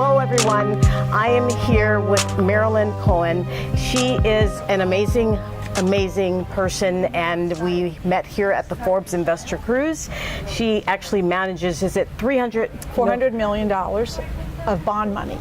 Hello everyone, I am here with Marilyn Cohen. She is an amazing person, and we met here at the Forbes Investor Cruise. She actually manages, is it $400 million of bond money.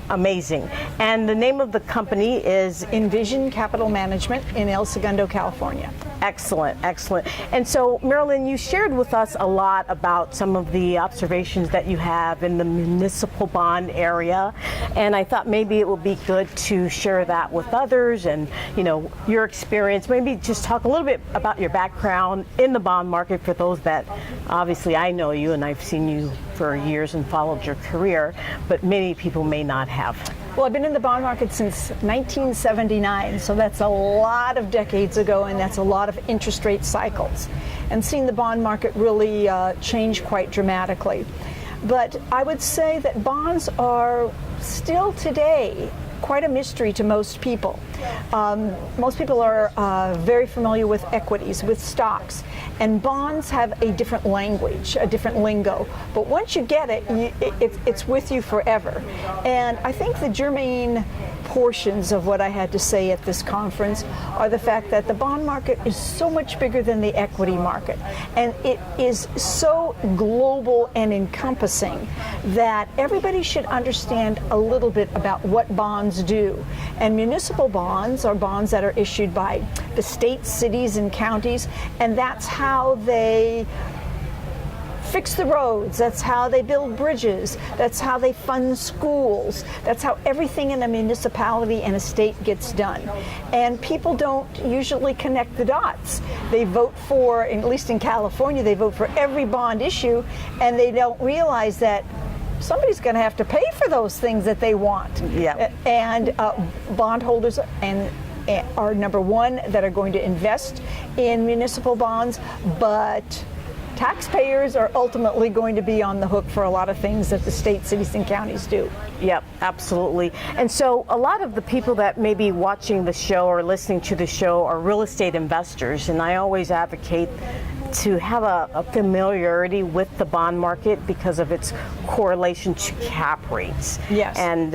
Amazing. And the name of the company is Envision Capital Management in El Segundo, California. Excellent, excellent. And so, Marilyn, you shared with us a lot about some of the observations that you have in the municipal bond area, and I thought maybe it would be good to share that with others and, you know, your experience. Maybe just talk a little bit about your background in the bond market for those that, obviously I know you and I've seen you for years and followed your career, but many people may not have. Well, I've been in the bond market since 1979, so that's a lot of decades ago, and that's a lot of interest rate cycles, and seen the bond market really change quite dramatically. But I would say that bonds are still today quite a mystery to most people. Most people are very familiar with equities, with stocks, and bonds have a different language, a different lingo. But once you get it, it's with you forever. And I think the germane portions of what I had to say at this conference are the fact that the bond market is so much bigger than the equity market, and it is so global and encompassing that everybody should understand a little bit about what bonds do. And municipal bonds are bonds that are issued by the states, cities, and counties, and that's how they fix the roads, that's how they build bridges, that's how they fund schools, that's how everything in a municipality and a state gets done. And people don't usually connect the dots. They vote for, at least in California, they vote for every bond issue, and they don't realize that somebody's going to have to pay for those things that they want. Yeah. And bondholders are number one that are going to invest in municipal bonds, but taxpayers are ultimately going to be on the hook for a lot of things that the state, cities, and counties do. Yep, absolutely. And so a lot of the people that may be watching the show or listening to the show are real estate investors, and I always advocate to have a familiarity with the bond market because of its correlation to cap rates. Yes. And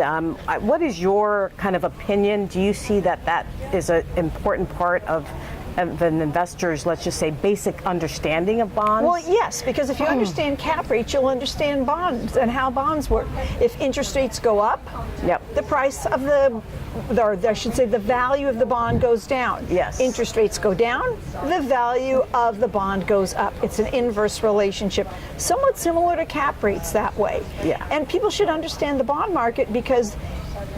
what is your kind of opinion? Do you see that that is an important part of an investor's, let's just say, basic understanding of bonds? Well, yes, because if you understand cap rates, you'll understand bonds and how bonds work. If interest rates go up, yep, the price of or I should say the value of the bond goes down. Yes. Interest rates go down, the value of the bond goes up. It's an inverse relationship, somewhat similar to cap rates that way. Yeah. And people should understand the bond market because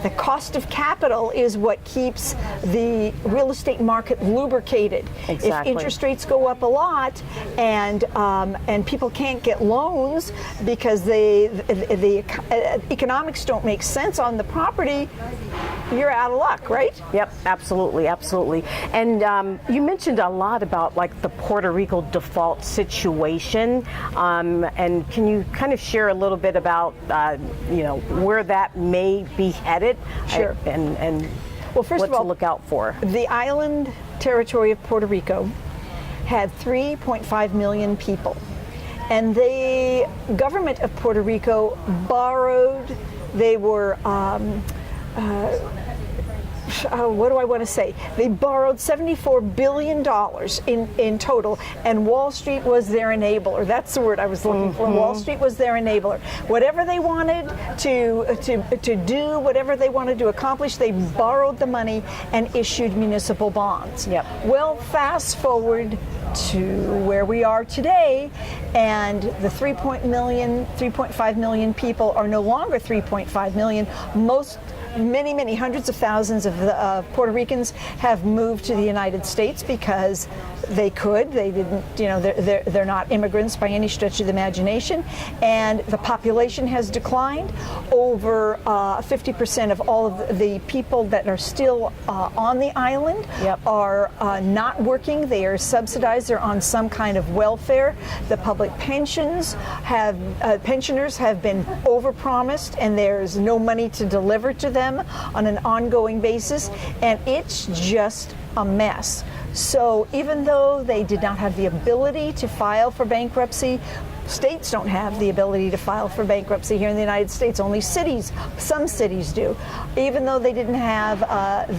the cost of capital is what keeps the real estate market lubricated. Exactly. If interest rates go up a lot and people can't get loans because the economics don't make sense on the property, you're out of luck, right? Yep, absolutely, absolutely. And you mentioned a lot about like the Puerto Rico default situation, and can you kind of share a little bit about you know, where that may be headed? Sure. And well, first what of all, to look out for. The island territory of Puerto Rico had 3.5 million people, and the government of Puerto Rico borrowed. They were what do I want to say? They borrowed $74 billion in total, and Wall Street was their enabler. That's the word I was looking for. Wall Street was their enabler. Whatever they wanted to do, whatever they wanted to accomplish, they borrowed the money and issued municipal bonds. Yep. Well, fast forward to where we are today, and the 3.5 million people are no longer 3.5 million. Many hundreds of thousands of Puerto Ricans have moved to the United States because they could. They didn't, you know, they're not immigrants by any stretch of the imagination, and the population has declined. Over 50% of all of the people that are still on the island Yep. are not working. They are subsidized. They're on some kind of welfare. The public pensioners have been overpromised, and there's no money to deliver to them on an ongoing basis, and it's just a mess. So even though they did not have the ability to file for bankruptcy, states don't have the ability to file for bankruptcy here in the United States. Only some cities do. Even though they didn't have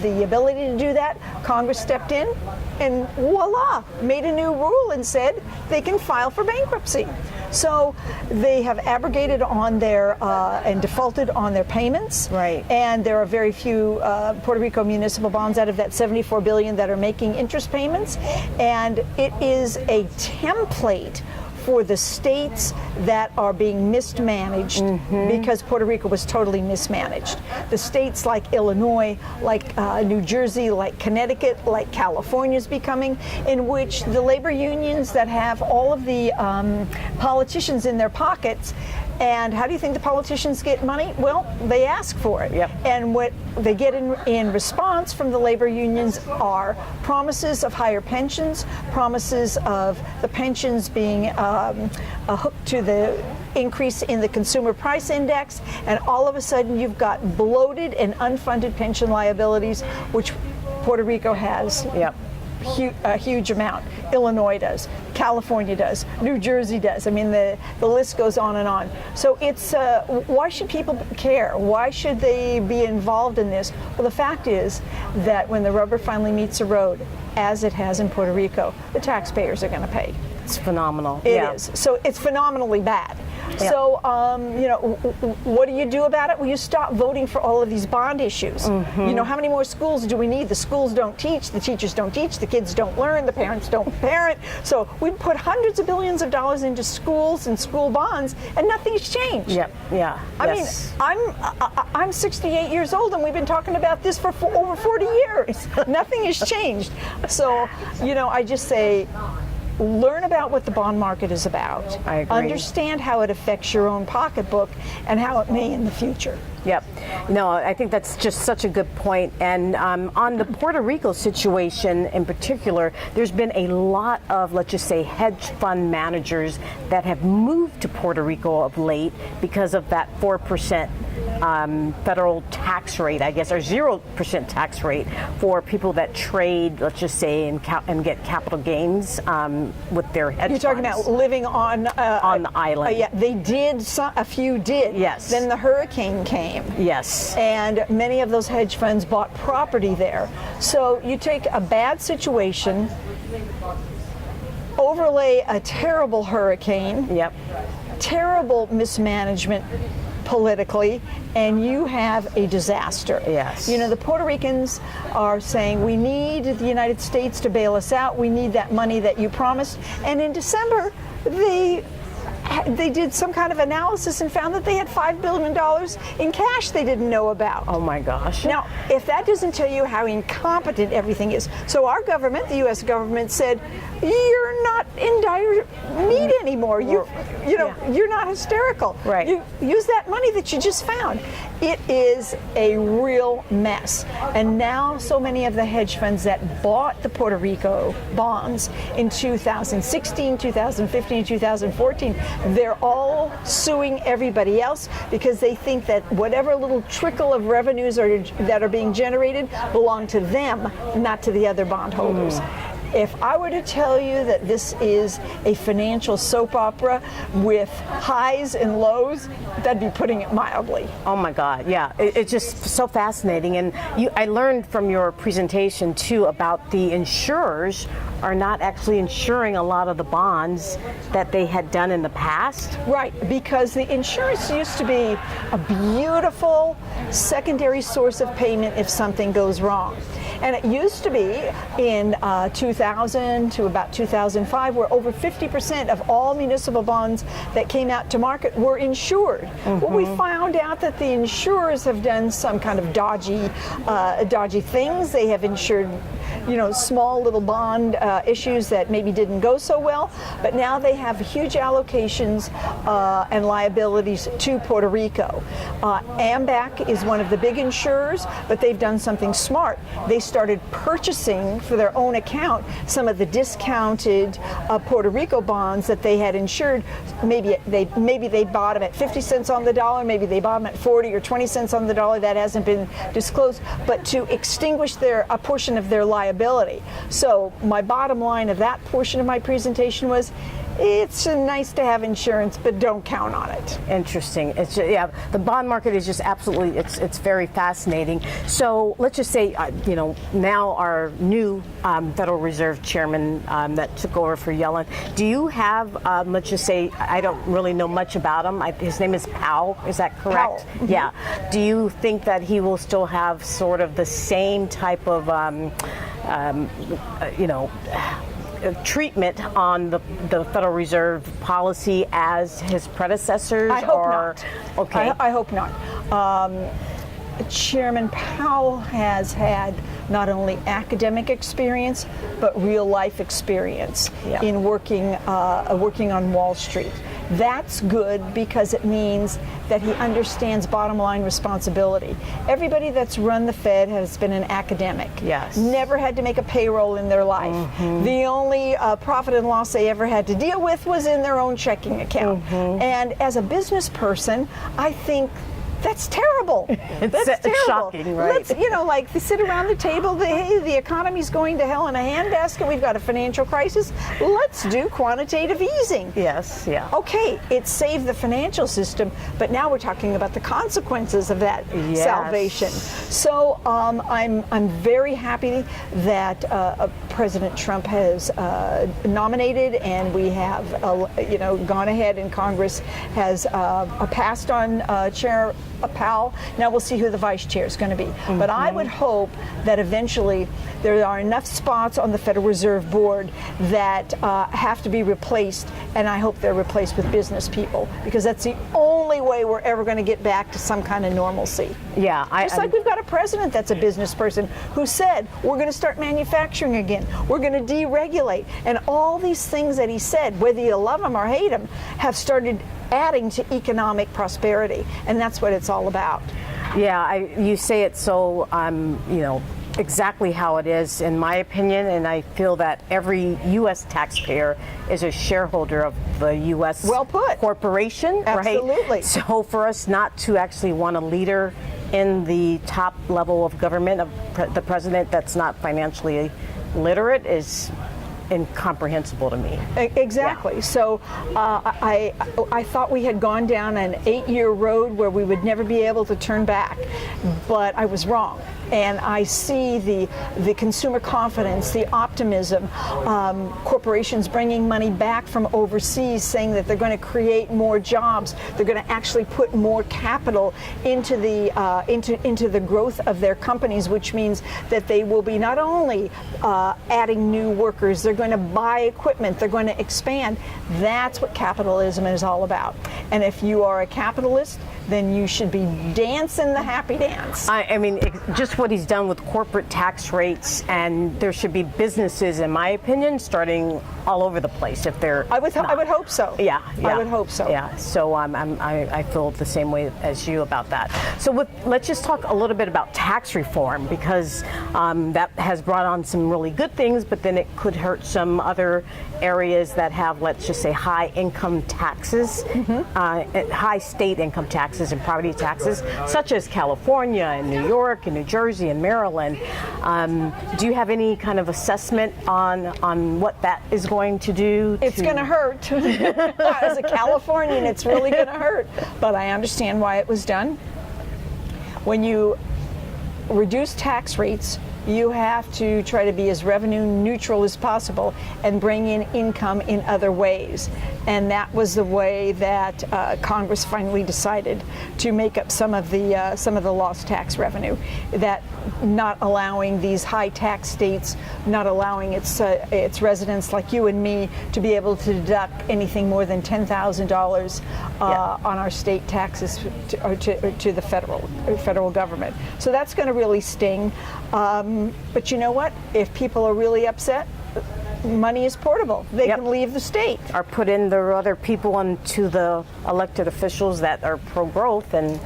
the ability to do that, Congress stepped in and voila, made a new rule and said they can file for bankruptcy. So they have abrogated on their and defaulted on their payments. Right. And there are very few Puerto Rico municipal bonds out of that 74 billion that are making interest payments. And it is a template for the states that are being mismanaged because Puerto Rico was totally mismanaged. The states like Illinois, like New Jersey, like Connecticut, like California is becoming, in which the labor unions that have all of the politicians in their pockets. And how do you think the politicians get money? Well, they ask for it. Yep. And what they get in response from the labor unions are promises of higher pensions, promises of the pensions being hooked to the increase in the consumer price index, and all of a sudden you've got bloated and unfunded pension liabilities, which Puerto Rico has. Yep. A huge amount. Illinois does, California does, New Jersey does. I mean, the list goes on and on. So it's why should people care? Why should they be involved in this? Well, the fact is that when the rubber finally meets the road, as it has in Puerto Rico, the taxpayers are going to pay. It's phenomenal. It is. So it's phenomenally bad. Yeah. So, you know, what do you do about it? Well, you stop voting for all of these bond issues. You know, how many more schools do we need? The schools don't teach, the teachers don't teach, the kids don't learn, the parents don't parent. So we put hundreds of billions of dollars into schools and school bonds, and nothing's changed. Yep. Yeah. I Yes. mean, I'm 68 years old, and we've been talking about this for over 40 years. Nothing has changed. So, you know, I just say, learn about what the bond market is about. I agree. Understand how it affects your own pocketbook and how it may in the future. Yep. No, I think that's just such a good point. And on the Puerto Rico situation in particular, there's been a lot of, let's just say, hedge fund managers that have moved to Puerto Rico of late because of that 4% federal tax rate, I guess, or 0% tax rate for people that trade, let's just say, and get capital gains with their hedge funds. You're talking about living on the island. Yeah, they did. A few did. Yes. Then the hurricane came. Yes. And many of those hedge funds bought property there. So you take a bad situation, overlay a terrible hurricane, Yep. terrible mismanagement politically, and you have a disaster. Yes. You know, the Puerto Ricans are saying, we need the United States to bail us out. We need that money that you promised. And in December, they did some kind of analysis and found that they had $5 billion in cash they didn't know about. Oh my gosh. Now, if that doesn't tell you how incompetent everything is. So our government, the U.S. government, said, you're not in dire need anymore. You're not hysterical. Right. You use that money that you just found. It is a real mess. And now so many of the hedge funds that bought the Puerto Rico bonds in 2016, 2015, 2014, they're all suing everybody else because they think that whatever little trickle of revenues that are being generated belong to them, not to the other bondholders. If I were to tell you that this is a financial soap opera with highs and lows, that'd be putting it mildly. Oh my God, yeah. It's just so fascinating. And I learned from your presentation too about the insurers are not actually insuring a lot of the bonds that they had done in the past. Right, because the insurance used to be a beautiful secondary source of payment if something goes wrong. And it used to be in 2000 to about 2005 where over 50% of all municipal bonds that came out to market were insured. Well, we found out that the insurers have done some kind of dodgy things. They have insured, you know, small little bond issues that maybe didn't go so well, but now they have huge allocations and liabilities to Puerto Rico. AMBAC is one of the big insurers, but they've done something smart. They started purchasing for their own account some of the discounted Puerto Rico bonds that they had insured. Maybe they bought them at 50 cents on the dollar, maybe they bought them at 40 or 20 cents on the dollar. That hasn't been disclosed, but to extinguish a portion of their liability. So my bottom line of that portion of my presentation was, it's nice to have insurance, but don't count on it. Interesting. It's just, yeah, the bond market is just absolutely, it's very fascinating. So let's just say, now our new Federal Reserve Chairman that took over for Yellen, do you have, let's just say, I don't really know much about him. His name is Powell, is that correct? Powell. Mm-hmm. Yeah. Do you think that he will still have sort of the same type of, treatment on the Federal Reserve policy as his predecessors? I hope not. Okay. I hope not. Chairman Powell has had not only academic experience, but real life experience in working on Wall Street. That's good because it means that he understands bottom line responsibility. Everybody that's run the Fed has been an academic. Yes. Never had to make a payroll in their life. Mm-hmm. The only profit and loss they ever had to deal with was in their own checking account. Mm-hmm. And as a business person, I think that's terrible. That's terrible. Shocking, right? Let's, like they sit around the table, hey, the economy's going to hell in a handbasket, we've got a financial crisis, let's do quantitative easing. Yes, yeah. Okay, it saved the financial system, but now we're talking about the consequences of that salvation. So I'm very happy that President Trump has nominated, and we have gone ahead, and Congress has passed on Chair Powell. Now we'll see who the vice chair is going to be. Mm-hmm. But I would hope that eventually there are enough spots on the Federal Reserve Board that have to be replaced, and I hope they're replaced with business people, because that's the only way we're ever going to get back to some kind of normalcy. Yeah, Just like we've got a president that's a business person who said, we're going to start manufacturing again, we're going to deregulate, and all these things that he said, whether you love him or hate him, have started adding to economic prosperity, and that's what it's all about. Yeah, you say it so, exactly how it is, in my opinion, and I feel that every U.S. taxpayer is a shareholder of the U.S. corporation, Absolutely. Right? So for us not to actually want a leader in the top level of government, of the president, that's not financially literate is incomprehensible to me. Exactly. Yeah. So I thought we had gone down an 8-year road where we would never be able to turn back, but I was wrong. And I see the consumer confidence, the optimism, corporations bringing money back from overseas, saying that they're going to create more jobs, they're going to actually put more capital into the growth of their companies, which means that they will be not only adding new workers, they're going to buy equipment, they're going to expand. That's what capitalism is all about. And if you are a capitalist, then you should be dancing the happy dance. I mean, just what he's done with corporate tax rates, and there should be businesses, in my opinion, starting all over the place if they're I would hope so. Yeah. I would hope so. Yeah, so I feel the same way as you about that. So let's just talk a little bit about tax reform, because that has brought on some really good things, but then it could hurt some other areas that have, let's just say, high income taxes, high state income taxes and property taxes, such as California and New York and New Jersey and Maryland. Do you have any kind of assessment on what that is going to do? It's going to hurt. As a Californian, it's really going to hurt. But I understand why it was done. When you reduce tax rates, you have to try to be as revenue neutral as possible and bring in income in other ways. And that was the way that Congress finally decided to make up some of the lost tax revenue. That not allowing these high tax states, not allowing its residents like you and me to be able to deduct anything more than $10,000 on our state taxes to the federal government. So that's going to really sting. But you know what? If people are really upset, money is portable. They can leave the state. Or put in the other people into the elected officials that are pro-growth and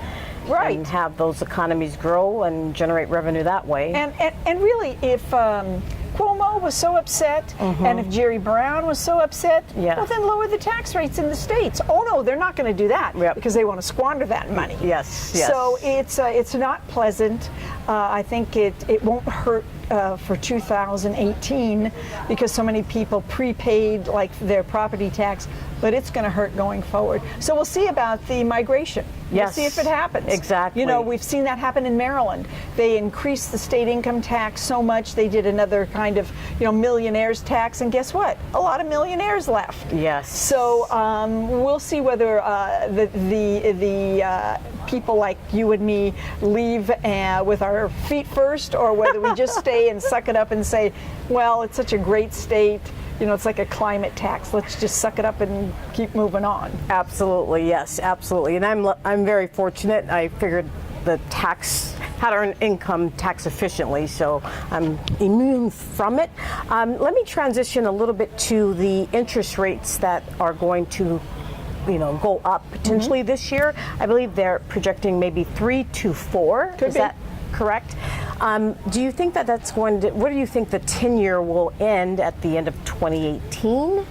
have those economies grow and generate revenue that way. And really, if Cuomo was so upset, and if Jerry Brown was so upset, well, then lower the tax rates in the states. Oh no, they're not going to do that because they want to squander that money. Yes. So it's not pleasant. I think it won't hurt for 2018 because so many people prepaid like their property tax, but it's going to hurt going forward. So we'll see about the migration. We'll see if it happens. Exactly. You know, we've seen that happen in Maryland. They increased the state income tax so much they did another kind of, millionaires tax, and guess what? A lot of millionaires left. Yes. So we'll see whether the people like you and me leave with our feet first, or whether we just stay and suck it up and say, well, it's such a great state. It's like a climate tax. Let's just suck it up and keep moving on. Absolutely, yes, absolutely. And I'm very fortunate. I figured the how to earn income tax efficiently, so I'm immune from it. Let me transition a little bit to the interest rates that are going to go up potentially this year. I believe they're projecting maybe 3 to 4. Could Is be. that correct? Do you think that's going to, where do you think the 10-year will end at the end of 2018?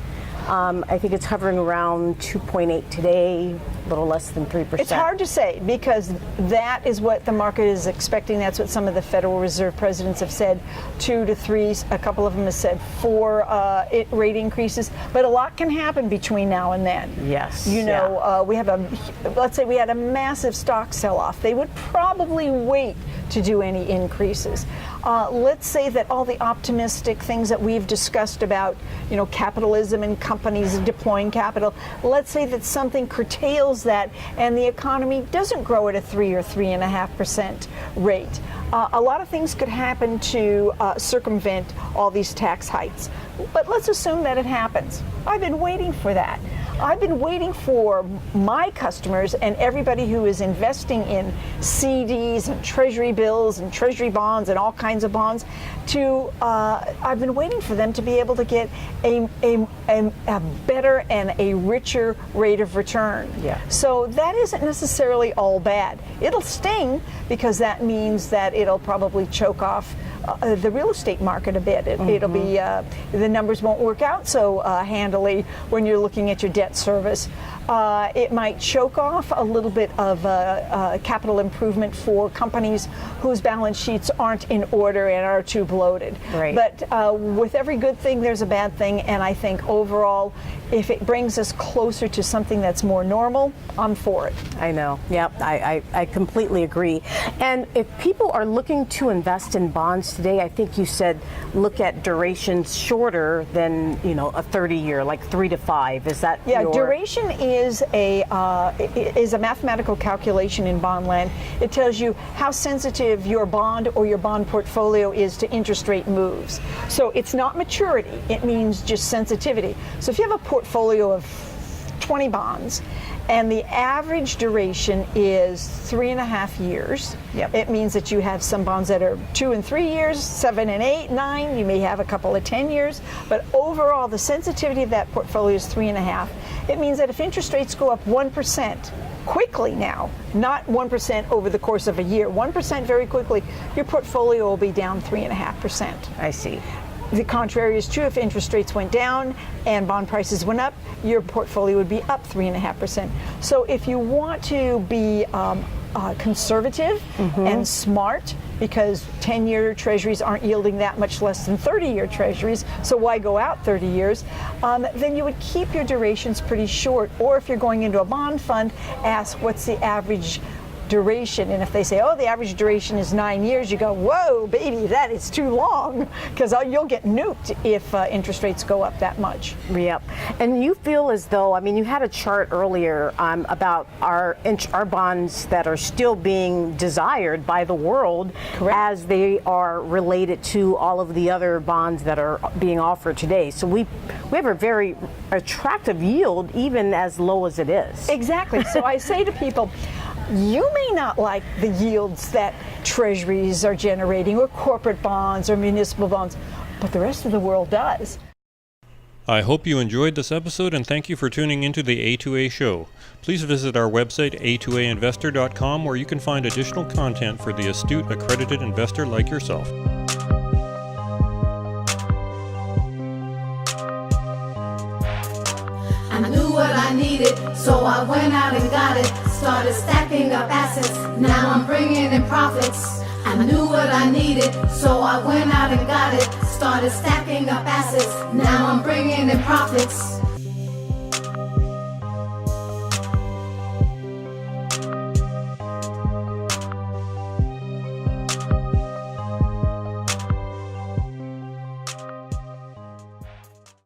I think it's hovering around 2.8 today, a little less than 3%. It's hard to say because that is what the market is expecting. That's what some of the Federal Reserve presidents have said, 2 to 3. A couple of them have said 4 rate increases. But a lot can happen between now and then. Yes. Let's say we had a massive stock sell-off. They would probably wait to do any increases. Let's say that all the optimistic things that we've discussed about, capitalism and companies deploying capital, let's say that something curtails that and the economy doesn't grow at a 3 or 3.5% rate. A lot of things could happen to circumvent all these tax hikes. But let's assume that it happens. I've been waiting for that. I've been waiting for my customers and everybody who is investing in CDs and treasury bills and treasury bonds and all kinds of bonds I've been waiting for them to be able to get a better and a richer rate of return. Yeah. So that isn't necessarily all bad. It'll sting because that means that it'll probably choke off the real estate market a bit. It'll be, the numbers won't work out so handily when you're looking at your debt service. It might choke off a little bit of capital improvement for companies whose balance sheets aren't in order and are too bloated. Right. But with every good thing, there's a bad thing, and I think overall, if it brings us closer to something that's more normal, I'm for it. I know. Yep. I completely agree. And if people are looking to invest in bonds today, I think you said look at durations shorter than a 30-year, like 3 to 5. Is that duration is a mathematical calculation in bond land. It tells you how sensitive your bond or your bond portfolio is to interest rate moves. So it's not maturity, it means just sensitivity. So if you have a portfolio of 20 bonds and the average duration is 3.5 years, it means that you have some bonds that are 2 and 3 years, 7 and 8, 9, you may have a couple of 10 years, but overall the sensitivity of that portfolio is 3.5. It means that if interest rates go up 1%, quickly now, not 1% over the course of a year, 1% very quickly, your portfolio will be down 3.5%. I see. The contrary is true. If interest rates went down and bond prices went up, your portfolio would be up 3.5%. So if you want to be conservative and smart, because 10-year treasuries aren't yielding that much less than 30-year treasuries, so why go out 30 years? Then you would keep your durations pretty short. Or if you're going into a bond fund, ask what's the average duration, and if they say, oh, the average duration is 9 years, you go, whoa, baby, that is too long, because you'll get nuked if interest rates go up that much. Yep. And you feel as though, you had a chart earlier about our bonds that are still being desired by the world. Correct. As they are related to all of the other bonds that are being offered today. So we have a very attractive yield, even as low as it is. Exactly. So I say to people, you may not like the yields that treasuries are generating or corporate bonds or municipal bonds, but the rest of the world does. I hope you enjoyed this episode and thank you for tuning into the A2A show. Please visit our website a2ainvestor.com where you can find additional content for the astute accredited investor like yourself. I knew what I needed, so I went out and got it. Started stacking up assets, now I'm bringing in profits. I knew what I needed, so I went out and got it. Started stacking up assets, now I'm bringing in profits.